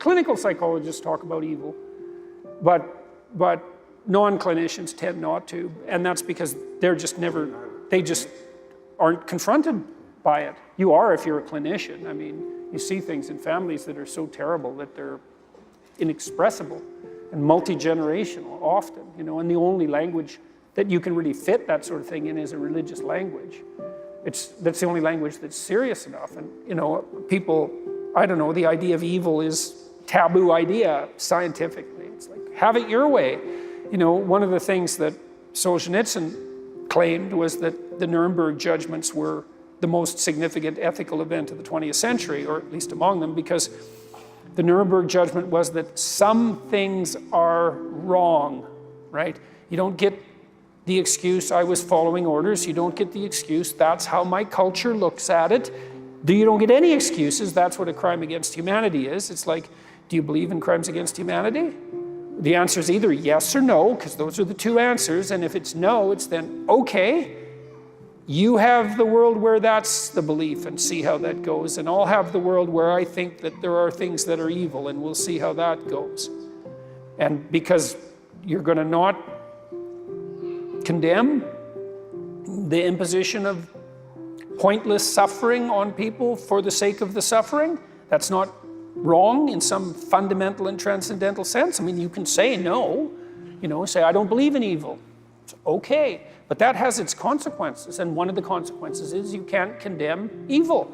Clinical psychologists talk about evil, but non-clinicians tend not to, and that's because they just aren't confronted by it. You are if you're a clinician. I mean, you see things in families that are so terrible that they're inexpressible and multi-generational often, you know, and the only language that you can really fit that sort of thing in is a religious language. That's the only language that's serious enough. And, you know, people, I don't know, the idea of evil is taboo idea scientifically. It's like, have it your way. You know, one of the things that Solzhenitsyn claimed was that the Nuremberg judgments were the most significant ethical event of the 20th century, or at least among them, because the Nuremberg judgment was that some things are wrong, right? You don't get the excuse, I was following orders. You don't get the excuse, that's how my culture looks at it. You don't get any excuses, that's what a crime against humanity is. It's like, do you believe in crimes against humanity? The answer is either yes or no, because those are the two answers, and if it's no, it's then, okay, you have the world where that's the belief and see how that goes, and I'll have the world where I think that there are things that are evil, and we'll see how that goes. And because you're going to not condemn the imposition of pointless suffering on people for the sake of the suffering, that's not wrong in some fundamental and transcendental sense. I mean, you can say no, you know, say, I don't believe in evil. It's okay, but that has its consequences, and one of the consequences is you can't condemn evil.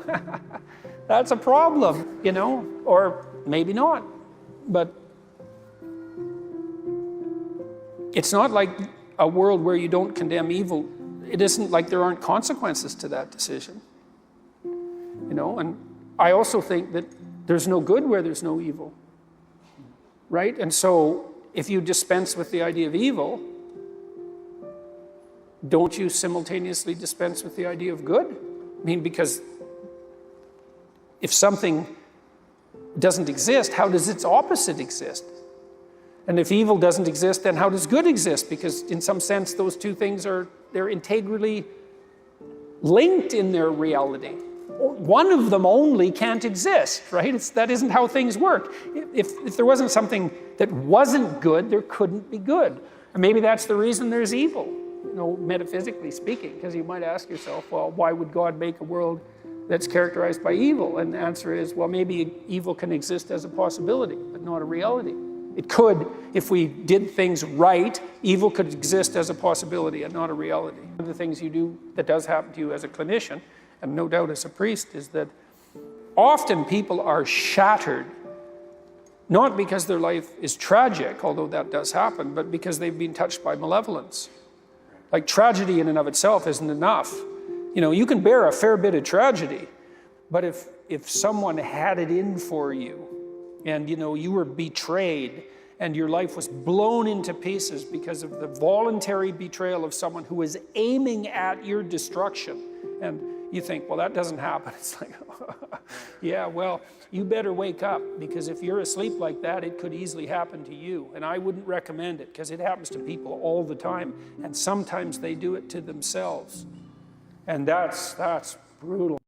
That's a problem, you know, or maybe not, but it's not like a world where you don't condemn evil. It isn't like there aren't consequences to that decision, you know, and I also think that there's no good where there's no evil, right? And so if you dispense with the idea of evil, don't you simultaneously dispense with the idea of good? I mean, because if something doesn't exist, how does its opposite exist? And if evil doesn't exist, then how does good exist? Because in some sense, those two things they're integrally linked in their reality. One of them only can't exist, right? That isn't how things work. If there wasn't something that wasn't good, there couldn't be good. And maybe that's the reason there's evil, you know, metaphysically speaking, because you might ask yourself, well, why would God make a world that's characterized by evil? And the answer is, well, maybe evil can exist as a possibility, but not a reality. It could, if we did things right, evil could exist as a possibility and not a reality. One of the things you do that does happen to you as a clinician, and no doubt as a priest, is that often people are shattered, not because their life is tragic, although that does happen, but because they've been touched by malevolence. Like, tragedy in and of itself isn't enough. You know, you can bear a fair bit of tragedy, but if someone had it in for you, and, you know, you were betrayed and your life was blown into pieces because of the voluntary betrayal of someone who was aiming at your destruction, and you think, well, that doesn't happen. It's like, yeah, well, you better wake up, because if you're asleep like that, it could easily happen to you. And I wouldn't recommend it, because it happens to people all the time, and sometimes they do it to themselves. And that's brutal.